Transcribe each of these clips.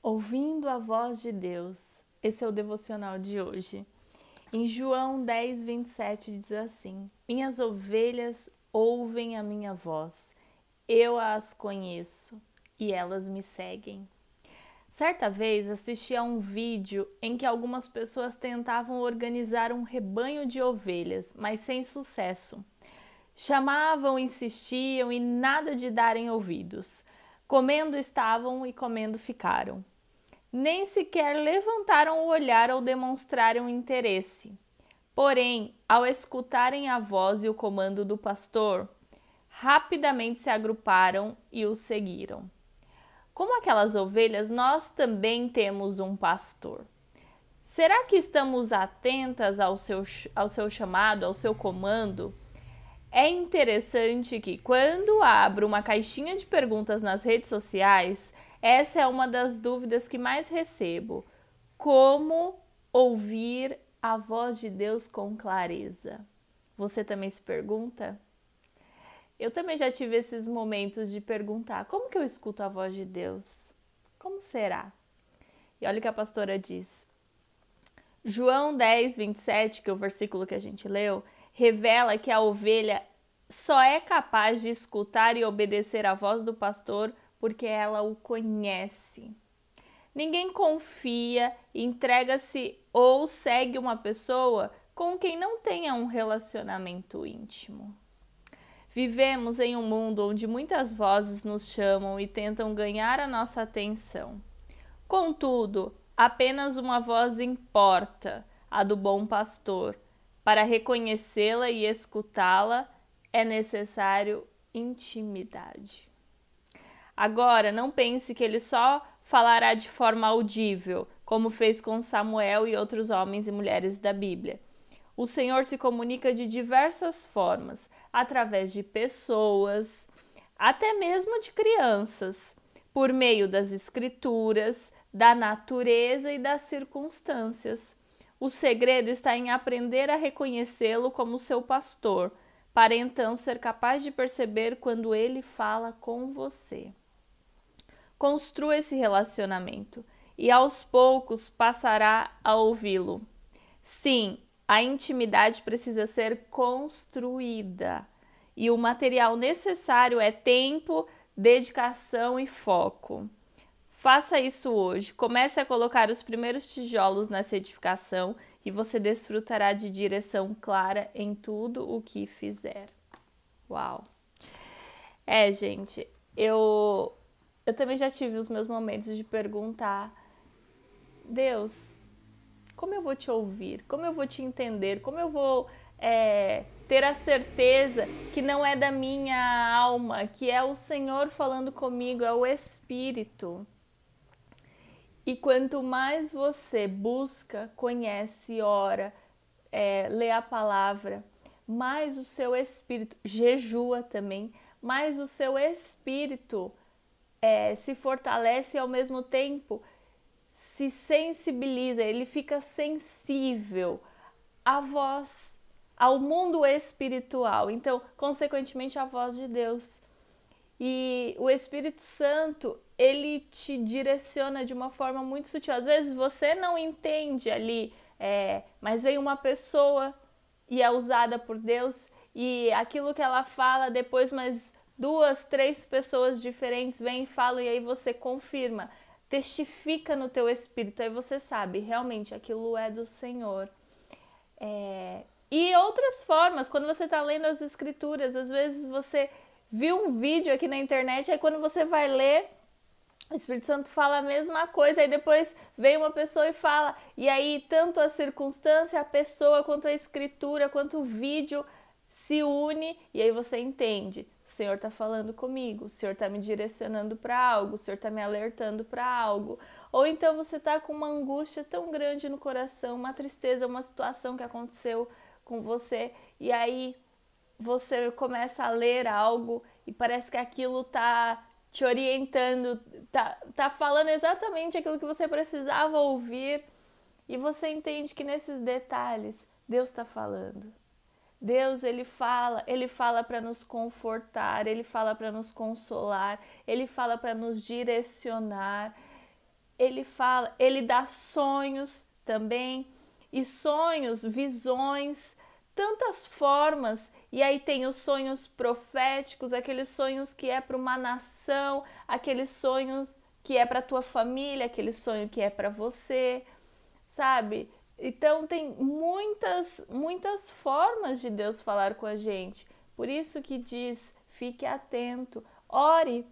Ouvindo a voz de Deus. Esse é o devocional de hoje. Em João 10, 27 diz assim: Minhas ovelhas ouvem a minha voz, eu as conheço e elas me seguem. Certa vez assisti a um vídeo em que algumas pessoas tentavam organizar um rebanho de ovelhas, mas sem sucesso. Chamavam, insistiam e nada de darem ouvidos. Comendo estavam e comendo ficaram. Nem sequer levantaram o olhar ou demonstraram interesse. Porém, ao escutarem a voz e o comando do pastor, rapidamente se agruparam e o seguiram. Como aquelas ovelhas, nós também temos um pastor. Será que estamos atentas ao seu chamado, ao seu comando? É interessante que quando abro uma caixinha de perguntas nas redes sociais, essa é uma das dúvidas que mais recebo. Como ouvir a voz de Deus com clareza? Você também se pergunta? Eu também já tive esses momentos de perguntar, como que eu escuto a voz de Deus? Como será? E olha o que a pastora diz. João 10, 27, que é o versículo que a gente leu, revela que a ovelha só é capaz de escutar e obedecer a voz do pastor porque ela o conhece. Ninguém confia, entrega-se ou segue uma pessoa com quem não tenha um relacionamento íntimo. Vivemos em um mundo onde muitas vozes nos chamam e tentam ganhar a nossa atenção. Contudo, apenas uma voz importa, a do bom pastor. Para reconhecê-la e escutá-la, é necessário intimidade. Agora, não pense que ele só falará de forma audível, como fez com Samuel e outros homens e mulheres da Bíblia. O Senhor se comunica de diversas formas, através de pessoas, até mesmo de crianças, por meio das escrituras, da natureza e das circunstâncias. O segredo está em aprender a reconhecê-lo como seu pastor, para então ser capaz de perceber quando ele fala com você. Construa esse relacionamento e aos poucos passará a ouvi-lo. Sim, a intimidade precisa ser construída e o material necessário é tempo, dedicação e foco. Faça isso hoje. Comece a colocar os primeiros tijolos nessa edificação e você desfrutará de direção clara em tudo o que fizer. Uau! Gente, eu também já tive os meus momentos de perguntar: Deus, como eu vou te ouvir? Como eu vou te entender? Como eu vou ter a certeza que não é da minha alma, que é o Senhor falando comigo, é o Espírito? E quanto mais você busca, conhece, ora, lê a palavra, mais o seu espírito, jejua também, mais o seu espírito se fortalece e ao mesmo tempo se sensibiliza, ele fica sensível à voz, ao mundo espiritual. Então, consequentemente, à voz de Deus. E o Espírito Santo, ele te direciona de uma forma muito sutil. Às vezes você não entende ali, mas vem uma pessoa e é usada por Deus e aquilo que ela fala, depois mais 2, 3 pessoas diferentes vêm e falam e aí você confirma, testifica no teu espírito, aí você sabe, realmente aquilo é do Senhor. E outras formas, quando você está lendo as escrituras, às vezes você viu um vídeo aqui na internet, aí quando você vai ler, o Espírito Santo fala a mesma coisa, aí depois vem uma pessoa e fala, e aí tanto a circunstância, a pessoa, quanto a escritura, quanto o vídeo se une, e aí você entende, o Senhor está falando comigo, o Senhor está me direcionando para algo, o Senhor está me alertando para algo. Ou então você está com uma angústia tão grande no coração, uma tristeza, uma situação que aconteceu com você, e aí você começa a ler algo e parece que aquilo está te orientando, tá falando exatamente aquilo que você precisava ouvir, e você entende que nesses detalhes Deus está falando. Deus, ele fala para nos confortar, ele fala para nos consolar, ele fala para nos direcionar. ele fala, ele dá sonhos também, e sonhos, visões, tantas formas. E aí tem os sonhos proféticos, aqueles sonhos que é para uma nação, aqueles sonhos que é para tua família, aquele sonho que é para você, sabe? Então tem muitas formas de Deus falar com a gente. Por isso que diz, fique atento, ore.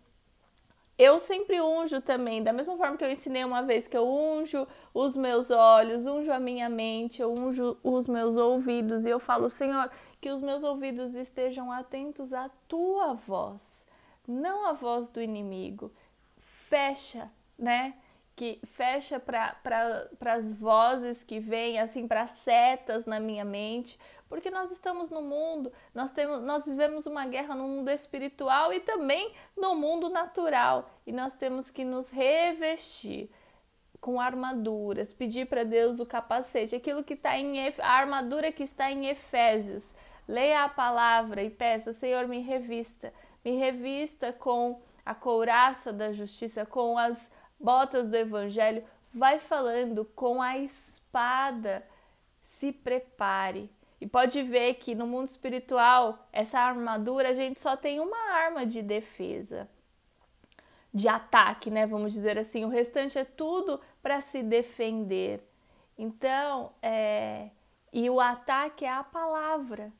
Eu sempre unjo também, da mesma forma que eu ensinei uma vez que eu unjo os meus olhos, unjo a minha mente, eu unjo os meus ouvidos e eu falo, Senhor, que os meus ouvidos estejam atentos à tua voz, não à voz do inimigo. Fecha, né? Que fecha para as vozes que vêm, assim, para setas na minha mente, porque nós estamos no mundo, nós vivemos uma guerra no mundo espiritual e também no mundo natural, e nós temos que nos revestir com armaduras, pedir para Deus o capacete, aquilo que está a armadura que está em Efésios. Leia a palavra e peça, Senhor, me revista com a couraça da justiça, com as botas do evangelho, vai falando com a espada, se prepare. E pode ver que no mundo espiritual, essa armadura, a gente só tem uma arma de defesa, de ataque, né? Vamos dizer assim, o restante é tudo para se defender. Então, e o ataque é a palavra.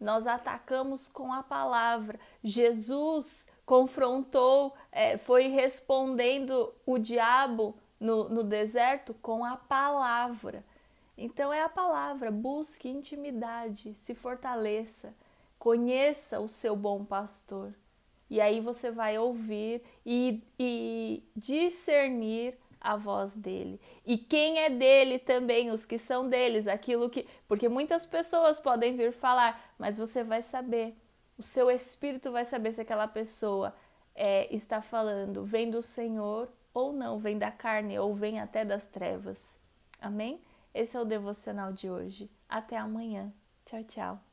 Nós atacamos com a palavra. Jesus confrontou, foi respondendo o diabo no deserto com a palavra. Então é a palavra, busque intimidade, se fortaleça, conheça o seu bom pastor. E aí você vai ouvir e discernir a voz dele. E quem é dele também, os que são deles, aquilo que... Porque muitas pessoas podem vir falar, mas você vai saber, o seu espírito vai saber se aquela pessoa está falando, vem do Senhor ou não, vem da carne ou vem até das trevas. Amém? Esse é o devocional de hoje. Até amanhã. Tchau, tchau.